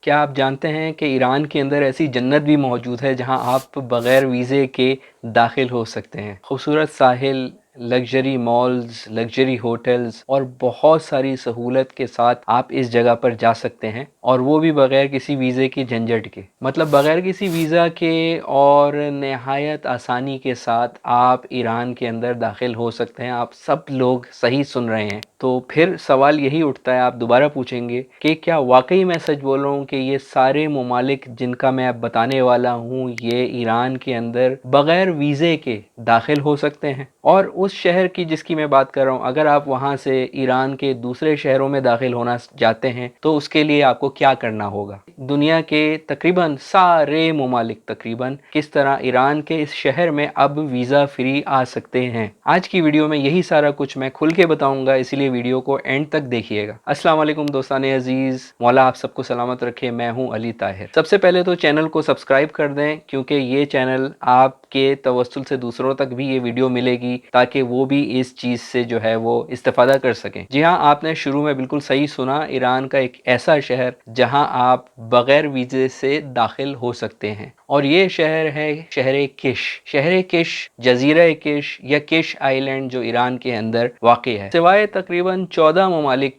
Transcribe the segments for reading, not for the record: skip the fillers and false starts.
क्या आप जानते हैं कि ईरान के अंदर ऐसी जन्नत भी मौजूद है जहां आप बग़ैर वीज़े के दाखिल हो सकते हैं। खूबसूरत साहिल, लग्जरी मॉल्स, लग्जरी होटल्स और बहुत सारी सहूलत के साथ आप इस जगह पर जा सकते हैं, और वो भी बग़ैर किसी वीज़े की झंझट के। मतलब बग़ैर किसी वीज़ा के और नहायत आसानी के साथ आप ईरान के अंदर दाखिल हो सकते हैं। आप सब लोग सही सुन रहे हैं। तो फिर सवाल यही उठता है, आप दोबारा पूछेंगे कि क्या वाकई मैं सच बोल रहा हूँ कि ये सारे ममालिक जिनका मैं अब बताने वाला हूँ, ये ईरान के अंदर बग़ैर वीज़े के दाखिल हो सकते हैं। और उस शहर की जिसकी मैं बात कर रहा हूँ, अगर आप वहाँ से ईरान के दूसरे शहरों में दाखिल होना चाहते हैं तो उसके लिए आपको क्या करना होगा। दुनिया के तकरीबन सारे ममालिक तकरीबन किस तरह ईरान के इस शहर में अब वीज़ा फ्री आ सकते हैं, आज की वीडियो में यही सारा कुछ मैं खुल के बताऊंगा, इसलिए वीडियो को एंड तक देखिएगा। अस्सलाम वालेकुम दोस्ताने अजीज़, मौला आप सबको सलामत रखे। मैं हूं अली ताहिर। सबसे पहले तो चैनल को सब्सक्राइब कर दें, क्योंकि ये चैनल आपके तवस्सुल से दूसरों तक भी ये वीडियो मिलेगी ताकि वो भी इस चीज़ से जो है वो इस्तेफादा कर सकें। जी हाँ, आपने शुरू में बिल्कुल सही सुना, ईरान का एक ऐसा शहर जहाँ आप बग़ैर वीज़े से दाखिल हो सकते हैं, और ये शहर है शहर किश। शहर किश, जजीरा किश या किश आइलैंड जो ईरान के अंदर वाक़ई है। सिवाय तकरीबन 14 ममालिक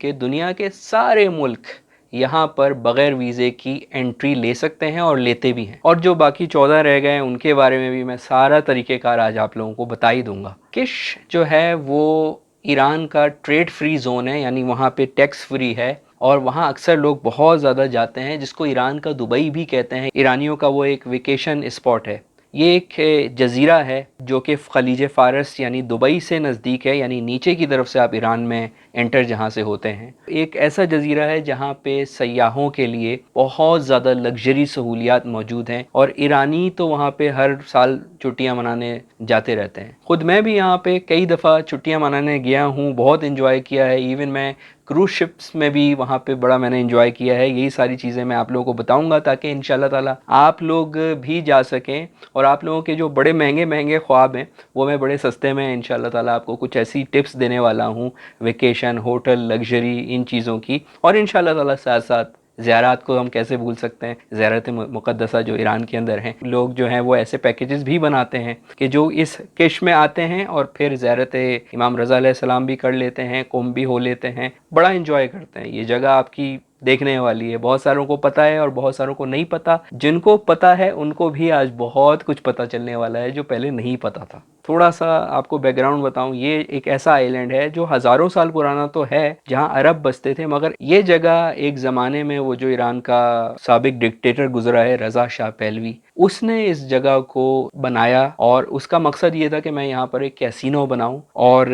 के दुनिया के सारे मुल्क यहाँ पर बग़ैर वीज़े की एंट्री ले सकते हैं और लेते भी हैं। और जो बाकी 14 रह गए हैं उनके बारे में भी मैं सारा तरीक़ेकार आज आप लोगों को बता ही दूंगा। किश जो है वो ईरान का ट्रेड फ्री जोन है, यानी वहाँ पे टैक्स फ्री है, और वहाँ अक्सर लोग बहुत ज़्यादा जाते हैं, जिसको ईरान का दुबई भी कहते हैं। ईरानियों का वो एक वेकेशन स्पॉट है। ये एक जजीरा है जो कि खलीज फ़ारस यानी दुबई से नज़दीक है, यानी नीचे की तरफ से आप ईरान में एंटर जहाँ से होते हैं। एक ऐसा जजीरा है जहाँ पे सयाहों के लिए बहुत ज़्यादा लग्जरी सहूलियात मौजूद हैं, और ईरानी तो वहाँ पे हर साल छुट्टियाँ मनाने जाते रहते हैं। ख़ुद मैं भी यहाँ पे कई दफ़ा छुट्टियाँ मनाने गया हूँ, बहुत इन्जॉय किया है। इवन मैं क्रूज़ शिप्स में भी वहाँ पे बड़ा मैंने एंजॉय किया है। यही सारी चीज़ें मैं आप लोगों को बताऊंगा ताकि इंशाल्लाह ताला आप लोग भी जा सकें, और आप लोगों के जो बड़े महंगे महंगे ख्वाब हैं वो मैं बड़े सस्ते में इंशाल्लाह ताला आपको कुछ ऐसी टिप्स देने वाला हूँ, वेकेशन, होटल, लग्जरी, इन चीज़ों की। और इंशाल्लाह ताला साथ साथ ज़ियारत को हम कैसे भूल सकते हैं, ज़ियारत मुक़द्दसा जो ईरान के अंदर हैं। लोग जो हैं वो ऐसे पैकेजेस भी बनाते हैं कि जो इस किश में आते हैं और फिर ज़ियारत इमाम रज़ा अलैहिस्सलाम भी कर लेते हैं, कुंभ भी हो लेते हैं, बड़ा इंजॉय करते हैं। ये जगह आपकी देखने वाली है। बहुत सारों को पता है और बहुत सारों को नहीं पता। जिनको पता है उनको भी आज बहुत कुछ पता चलने वाला है जो पहले नहीं पता था। थोड़ा सा आपको बैकग्राउंड बताऊं, ये एक ऐसा आइलैंड है जो हज़ारों साल पुराना तो है, जहां अरब बसते थे, मगर ये जगह एक ज़माने में वो जो ईरान का साबिक डिक्टेटर गुजरा है, रज़ा शाह पहलवी, उसने इस जगह को बनाया, और उसका मकसद ये था कि मैं यहाँ पर एक कैसीनो बनाऊं और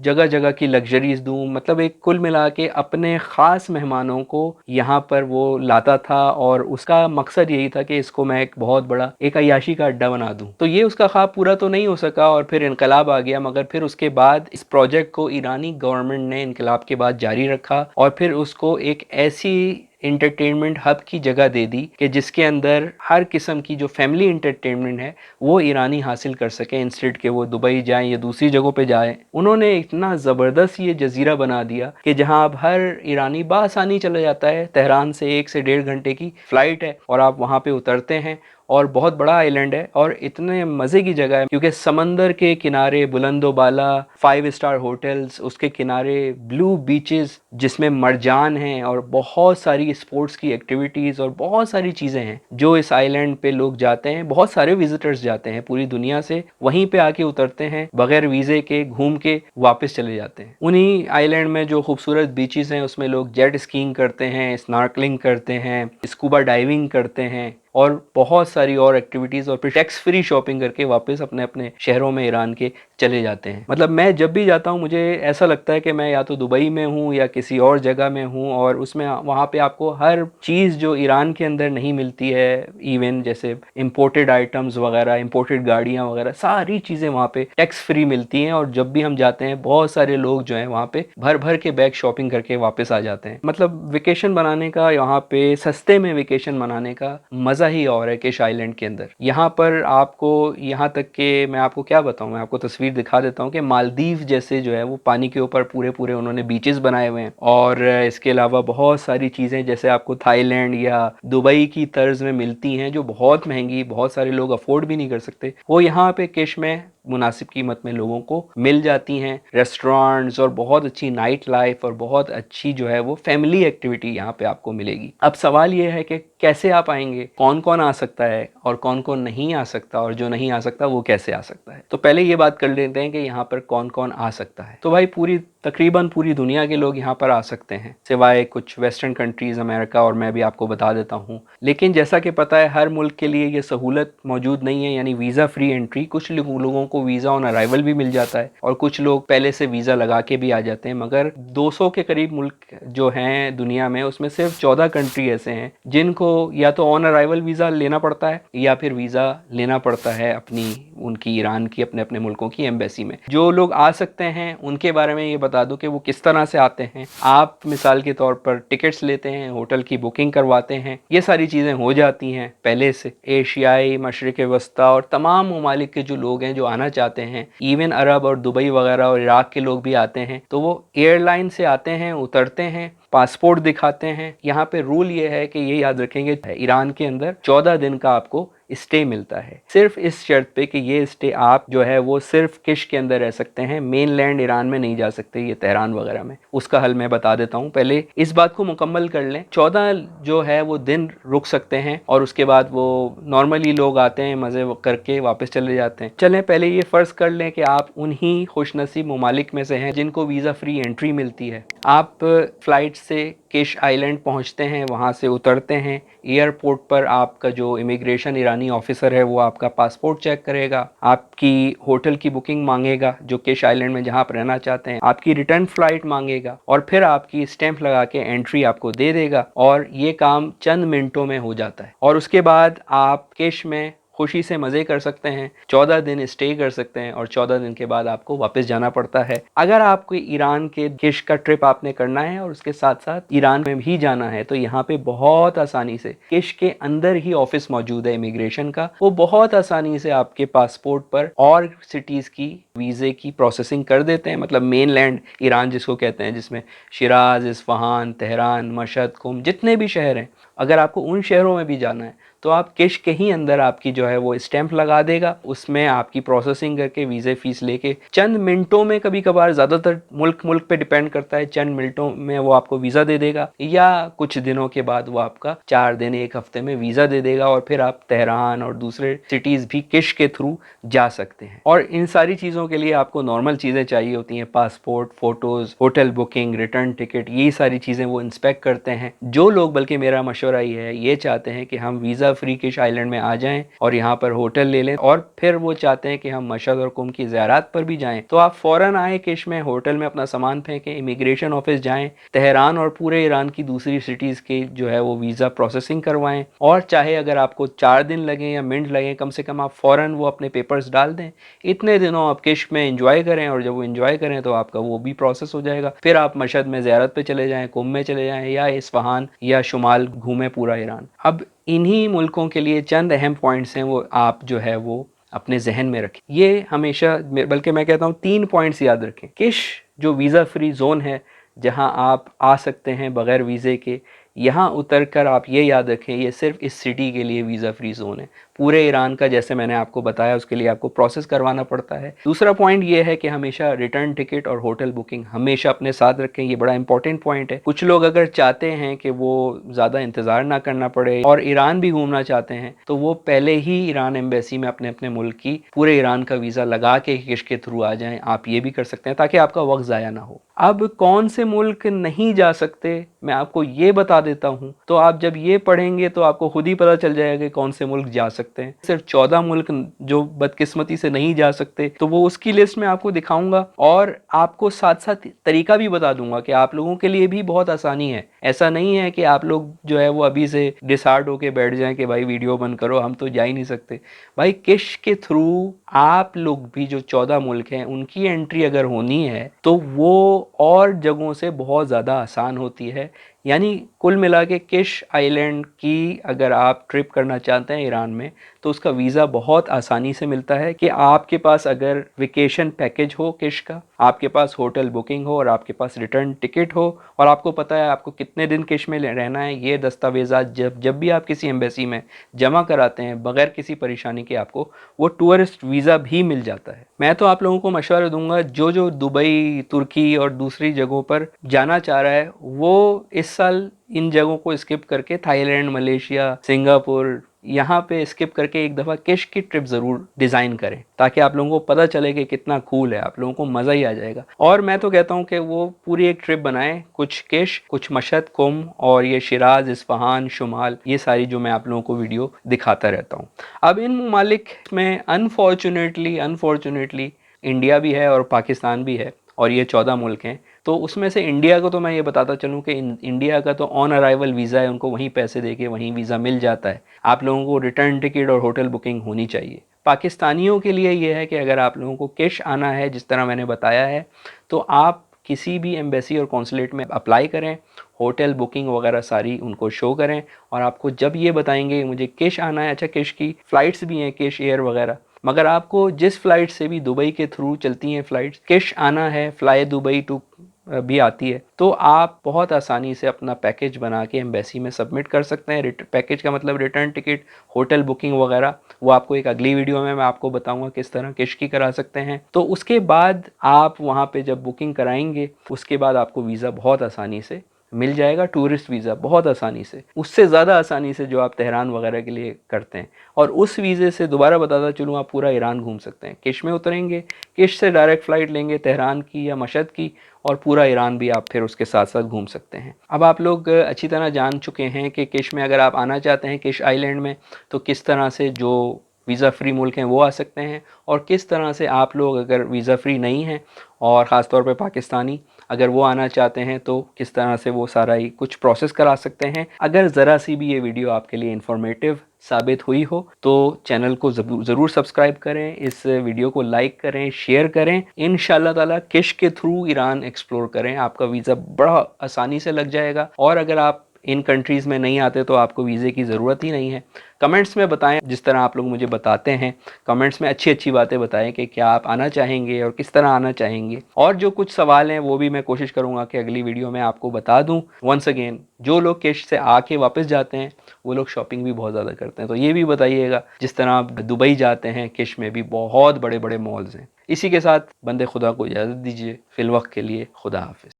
जगह जगह की लग्जरीज दूं। मतलब एक कुल मिला के अपने ख़ास मेहमानों को यहाँ पर वो लाता था, और उसका मकसद यही था कि इसको मैं एक बहुत बड़ा एक अय्याशी का अड्डा बना दूं। तो ये उसका ख्वाब पूरा तो नहीं हो सका, और फिर इनकलाब आ गया, मगर फिर उसके बाद इस प्रोजेक्ट को ईरानी गवर्नमेंट ने इनकलाब के बाद जारी रखा, और फिर उसको एक ऐसी इंटरटेनमेंट हब की जगह दे दी कि जिसके अंदर हर किस्म की जो फैमिली इंटरटेनमेंट है वो ईरानी हासिल कर सकें, इंस्टेड के वो दुबई जाएं या दूसरी जगहों पे जाएं। उन्होंने इतना ज़बरदस्त ये जजीरा बना दिया कि जहां अब हर ईरानी बासानी चला जाता है। तेहरान से 1 से 1.5 घंटे की फ़्लाइट है और आप वहाँ पे उतरते हैं, और बहुत बड़ा आइलैंड है और इतने मज़े की जगह है क्योंकि समंदर के किनारे बुलंदोबाला 5 स्टार होटल्स, उसके किनारे ब्लू बीचेस जिसमें मरजान हैं, और बहुत सारी स्पोर्ट्स की एक्टिविटीज़ और बहुत सारी चीज़ें हैं जो इस आइलैंड पे लोग जाते हैं। बहुत सारे विजिटर्स जाते हैं पूरी दुनिया से, वहीं पे आके उतरते हैं, बगैर वीज़े के घूम के वापस चले जाते हैं। उन्हीं आइलैंड में जो खूबसूरत बीचेस हैं उसमें लोग जेट स्कीइंग करते हैं, स्नॉर्कलिंग करते हैं, स्कूबा डाइविंग करते हैं, और बहुत सारी और एक्टिविटीज़, और फिर टैक्स फ्री शॉपिंग करके वापस अपने अपने शहरों में ईरान के चले जाते हैं। मतलब मैं जब भी जाता हूँ मुझे ऐसा लगता है कि मैं या तो दुबई में हूँ या किसी और जगह में हूँ, और उसमें वहाँ पे आपको हर चीज़ जो ईरान के अंदर नहीं मिलती है, इवन जैसे इम्पोर्टेड आइटम्स वगैरह, इम्पोर्टेड गाड़ियाँ वगैरह, सारी चीज़ें वहाँ पे टैक्स फ्री मिलती हैं। और जब भी हम जाते हैं बहुत सारे लोग जो हैं वहाँ पे भर भर के बैग शॉपिंग करके वापस आ जाते हैं। मतलब वेकेशन बनाने का, यहाँ पे सस्ते में वेकेशन मनाने का मज़ा मज़ा ही और है किश आइलैंड के अंदर। यहाँ पर आपको, यहाँ तक कि मैं आपको क्या बताऊँ, मैं आपको तस्वीर दिखा देता हूँ कि मालदीव जैसे जो है वो पानी के ऊपर पूरे पूरे उन्होंने बीचेस बनाए हुए हैं। और इसके अलावा बहुत सारी चीज़ें जैसे आपको थाईलैंड या दुबई की तर्ज में मिलती हैं, जो बहुत महंगी, बहुत सारे लोग अफोर्ड भी नहीं कर सकते, वो यहाँ पे किश में मुनासिब कीमत में लोगों को मिल जाती हैं। रेस्टोरेंट्स और बहुत अच्छी नाइट लाइफ और बहुत अच्छी जो है वो फैमिली एक्टिविटी यहाँ पे आपको मिलेगी। अब सवाल ये है कि कैसे आप आएंगे, कौन कौन आ सकता है और कौन कौन नहीं आ सकता, और जो नहीं आ सकता वो कैसे आ सकता है। तो पहले ये बात कर लेते हैं कि यहाँ पर कौन कौन आ सकता है। तो भाई तकरीबन पूरी दुनिया के लोग यहाँ पर आ सकते हैं, सिवाय कुछ वेस्टर्न कंट्रीज़, अमेरिका और मैं भी आपको बता देता हूँ। लेकिन जैसा कि पता है हर मुल्क के लिए ये सहूलत मौजूद नहीं है, यानी वीज़ा फ्री एंट्री। कुछ लोगों को वीज़ा ऑन अराइवल भी मिल जाता है और कुछ लोग पहले से वीज़ा लगा के भी आ जाते हैं। मगर 200 के करीब मुल्क जो हैं दुनिया में, उसमें सिर्फ 14 कंट्री ऐसे हैं जिनको या तो ऑन अराइवल वीज़ा लेना पड़ता है या फिर वीज़ा लेना पड़ता है उनकी ईरान की अपने अपने मुल्कों की एम्बेसी में। जो लोग आ सकते हैं उनके बारे में ये बता दूं कि वो किस तरह से आते हैं। आप मिसाल के तौर पर टिकट्स लेते हैं, होटल की बुकिंग करवाते हैं, ये सारी चीज़ें हो जाती हैं पहले से। एशियाई, मशरिक वस्ता और तमाम ममालिक के जो लोग हैं जो आना चाहते हैं, इवन अरब और दुबई वगैरह और इराक के लोग भी आते हैं, तो वो एयरलाइन से आते हैं, उतरते हैं, पासपोर्ट दिखाते हैं। यहाँ पे रूल ये है कि ये याद रखेंगे, ईरान के अंदर 14 दिन का आपको स्टे मिलता है, सिर्फ इस शर्त पे कि ये स्टे आप जो है वो सिर्फ किश के अंदर रह सकते हैं, मेन लैंड ईरान में नहीं जा सकते, ये तेहरान वगैरह में। उसका हल मैं बता देता हूँ, पहले इस बात को मुकम्मल कर लें। 14 जो है वो दिन रुक सकते हैं और उसके बाद वो नॉर्मली लोग आते हैं, मज़े करके वापस चले जाते हैं। चलें पहले ये फ़र्ज़ कर लें कि आप उन्हीं खुशनसीब ममालिक में से हैं जिनको वीज़ा फ्री एंट्री मिलती है। आप फ़्लाइट से किश आइलैंड पहुंचते हैं, वहां से उतरते हैं। एयरपोर्ट पर आपका जो इमिग्रेशन ईरानी ऑफिसर है वो आपका पासपोर्ट चेक करेगा, आपकी होटल की बुकिंग मांगेगा जो किश आइलैंड में जहां आप रहना चाहते हैं, आपकी रिटर्न फ्लाइट मांगेगा और फिर आपकी स्टैंप लगा के एंट्री आपको दे देगा। और ये काम चंद मिनटों में हो जाता है और उसके बाद आप किश में खुशी से मज़े कर सकते हैं, 14 दिन स्टे कर सकते हैं और 14 दिन के बाद आपको वापस जाना पड़ता है। अगर आपको ईरान के किश का ट्रिप आपने करना है और उसके साथ साथ ईरान में भी जाना है, तो यहाँ पे बहुत आसानी से किश के अंदर ही ऑफिस मौजूद है इमिग्रेशन का, वो बहुत आसानी से आपके पासपोर्ट पर और सिटीज़ की वीज़े की प्रोसेसिंग कर देते हैं। मतलब मेन लैंड ईरान जिसको कहते हैं, जिसमें शिराज, इस्फहान, तेहरान, मशहद, कुम, जितने भी शहर हैं, अगर आपको उन शहरों में भी जाना है तो आप किश के ही अंदर आपकी जो है वो स्टैंप लगा देगा, उसमें आपकी प्रोसेसिंग करके वीज़े फ़ीस लेके चंद मिनटों में, कभी कभार ज़्यादातर मुल्क पे डिपेंड करता है, चंद मिनटों में वो आपको वीज़ा दे देगा, या कुछ दिनों के बाद वो आपका 4 दिन 1 हफ्ते में वीज़ा दे देगा और फिर आप तेहरान और दूसरे सिटीज़ भी किश के थ्रू जा सकते हैं। और इन सारी चीज़ों के लिए आपको नॉर्मल चीज़ें चाहिए होती हैं, passport, photos, hotel booking, return ticket, यही सारी चीज़ें वो इंस्पेक्ट करते हैं। जो लोग, बल्कि मेरा मशवरा ये है, ये चाहते हैं कि हम वीज़ा फ्री किश आइलैंड में आ जाएं और यहाँ पर होटल ले लें और फिर वो चाहते हैं कि हम मशहद और कुम की ज़ियारत पर भी जाएं, तो आप फ़ौरन आए किश में, होटल में अपना सामान फेंकें, इमिग्रेशन ऑफिस जाएं, तेहरान और पूरे ईरान की दूसरी सिटीज़ के जो है वो वीज़ा प्रोसेसिंग करवाएं। और चाहे अगर आपको 4 दिन लगें या मिनट लगें, कम से कम आप फ़ौरन वो अपने पेपर्स डाल दें। इतने दिनों आप किश में इंजॉय करें और जब वो इंजॉय करें तो आपका वो भी प्रोसेस हो जाएगा। फिर आप मशहद में ज़ियारत पे चले जाएं, कुम में चले जाएं या इस्फहान या शुमाल घूमें पूरा ईरान। अब इन्हीं मुल्कों के लिए चंद अहम पॉइंट्स हैं, वो आप जो है वो अपने जहन में रखें। ये हमेशा, बल्कि मैं कहता हूँ 3 पॉइंट्स याद रखें। किश जो वीज़ा फ्री जोन है, जहाँ आप आ सकते हैं बग़ैर वीज़े के, यहाँ उतर कर आप ये याद रखें, ये सिर्फ इस सिटी के लिए वीज़ा फ्री जोन है। पूरे ईरान का जैसे मैंने आपको बताया उसके लिए आपको प्रोसेस करवाना पड़ता है। दूसरा पॉइंट ये है कि हमेशा रिटर्न टिकट और होटल बुकिंग हमेशा अपने साथ रखें, ये बड़ा इंपॉर्टेंट पॉइंट है। कुछ लोग अगर चाहते हैं कि वो ज़्यादा इंतज़ार ना करना पड़े और ईरान भी घूमना चाहते हैं, तो वो पहले ही ईरान एम्बेसी में अपने अपने मुल्क की पूरे ईरान का वीज़ा लगा के किश के थ्रू आ जाएँ। आप ये भी कर सकते हैं ताकि आपका वक्त ज़ाया ना हो। अब कौन से मुल्क नहीं जा सकते मैं आपको ये बता देता हूँ, तो आप जब ये पढ़ेंगे तो आपको खुद ही पता चल जाएगा कि कौन से मुल्क जा सकते हैं। सिर्फ 14 मुल्क जो बदकिस्मती से नहीं जा सकते, तो वो उसकी लिस्ट में आपको दिखाऊंगा और आपको साथ साथ तरीका भी बता दूंगा कि आप लोगों के लिए भी बहुत आसानी है ऐसा नहीं है कि आप लोग जो है वो अभी से डिसहार्ट होके बैठ जाएं कि भाई वीडियो बंद करो, हम तो जा ही नहीं सकते। भाई किश के थ्रू आप लोग भी जो 14 मुल्क हैं उनकी एंट्री अगर होनी है तो वो और जगहों से बहुत ज़्यादा आसान होती है। यानी कुल मिला के किश आइलैंड की अगर आप ट्रिप करना चाहते हैं ईरान में तो उसका वीज़ा बहुत आसानी से मिलता है कि आपके पास अगर वेकेशन पैकेज हो किश का, आपके पास होटल बुकिंग हो और आपके पास रिटर्न टिकट हो और आपको पता है आपको कितने दिन किश में रहना है, ये दस्तावेज़ात जब भी आप किसी एम्बेसी में जमा कराते हैं बगैर किसी परेशानी के आपको वो टूरिस्ट वीज़ा भी मिल जाता है। मैं तो आप लोगों को मशवरा दूंगा जो दुबई, तुर्की और दूसरी जगहों पर जाना चाह रहा है वो इस साल इन जगहों को स्किप करके थाईलैंड, मलेशिया, सिंगापुर यहाँ पे स्किप करके एक दफ़ा किश की ट्रिप ज़रूर डिज़ाइन करें ताकि आप लोगों को पता चले कि कितना कूल है, आप लोगों को मज़ा ही आ जाएगा। और मैं तो कहता हूँ कि वो पूरी एक ट्रिप बनाएं, कुछ किश, कुछ मशहद, कुम और ये शिराज, इस्फहान, शुमाल, ये सारी जो मैं आप लोगों को वीडियो दिखाता रहता हूँ। अब इन ममालिक में अनफॉर्चुनेटली इंडिया भी है और पाकिस्तान भी है और ये 14 मुल्क हैं। तो उसमें से इंडिया को तो मैं ये बताता चलूँ कि इंडिया का तो ऑन अराइवल वीज़ा है, उनको वहीं पैसे दे के वहीं वीज़ा मिल जाता है। आप लोगों को रिटर्न टिकट और होटल बुकिंग होनी चाहिए। पाकिस्तानियों के लिए ये है कि अगर आप लोगों को किश आना है जिस तरह मैंने बताया है तो आप किसी भी एम्बेसी और कौंसलेट में अप्लाई करें, होटल बुकिंग वगैरह सारी उनको शो करें और आपको जब ये बताएंगे मुझे किश आना है, अच्छा किश की फ़्लाइट्स भी हैं, किश एयर वगैरह, मगर आपको जिस फ़्लाइट से भी दुबई के थ्रू चलती हैं फ़्लाइट्स, किश आना है, फ़्लाई दुबई टू भी आती है, तो आप बहुत आसानी से अपना पैकेज बना के एम्बेसी में सबमिट कर सकते हैं। पैकेज का मतलब रिटर्न टिकट, होटल बुकिंग वगैरह, वो आपको एक अगली वीडियो में मैं आपको बताऊंगा किस तरह किश की करा सकते हैं। तो उसके बाद आप वहाँ पे जब बुकिंग कराएंगे उसके बाद आपको वीज़ा बहुत आसानी से मिल जाएगा, टूरिस्ट वीज़ा बहुत आसानी से, उससे ज़्यादा आसानी से जो आप तेहरान वगैरह के लिए करते हैं। और उस वीज़े से दोबारा बताता चलूँ आप पूरा ईरान घूम सकते हैं। किश में उतरेंगे, किश से डायरेक्ट फ़्लाइट लेंगे तेहरान की या मशहद की और पूरा ईरान भी आप फिर उसके साथ साथ घूम सकते हैं। अब आप लोग अच्छी तरह जान चुके हैं कि किश में अगर आप आना चाहते हैं किश आइलैंड में तो किस तरह से जो वीज़ा फ्री मुल्क हैं वो आ सकते हैं और किस तरह से आप लोग अगर वीज़ा फ्री नहीं हैं और ख़ास तौर पे पाकिस्तानी अगर वो आना चाहते हैं तो किस तरह से वो सारा ही कुछ प्रोसेस करा सकते हैं। अगर ज़रा सी भी ये वीडियो आपके लिए इन्फॉर्मेटिव साबित हुई हो तो चैनल को ज़रूर सब्सक्राइब करें, इस वीडियो को लाइक करें, शेयर करें। इंशाल्लाह ताला किश के थ्रू ईरान एक्सप्लोर करें, आपका वीज़ा बड़ा आसानी से लग जाएगा। और अगर आप इन कंट्रीज़ में नहीं आते तो आपको वीज़े की ज़रूरत ही नहीं है। कमेंट्स में बताएं जिस तरह आप लोग मुझे बताते हैं, कमेंट्स में अच्छी अच्छी बातें बताएं कि क्या आप आना चाहेंगे और किस तरह आना चाहेंगे। और जो कुछ सवाल हैं वो भी मैं कोशिश करूँगा कि अगली वीडियो में आपको बता दूँ। वंस अगेन जो लोग किश से आके वापस जाते हैं वो लोग शॉपिंग भी बहुत ज़्यादा करते हैं, तो ये भी बताइएगा। जिस तरह आप दुबई जाते हैं किश में भी बहुत बड़े बड़े मॉल्स हैं। इसी के साथ बंदे खुदा को इजाज़त दीजिए, फ़िल वक्त के लिए खुदा हाफिज़।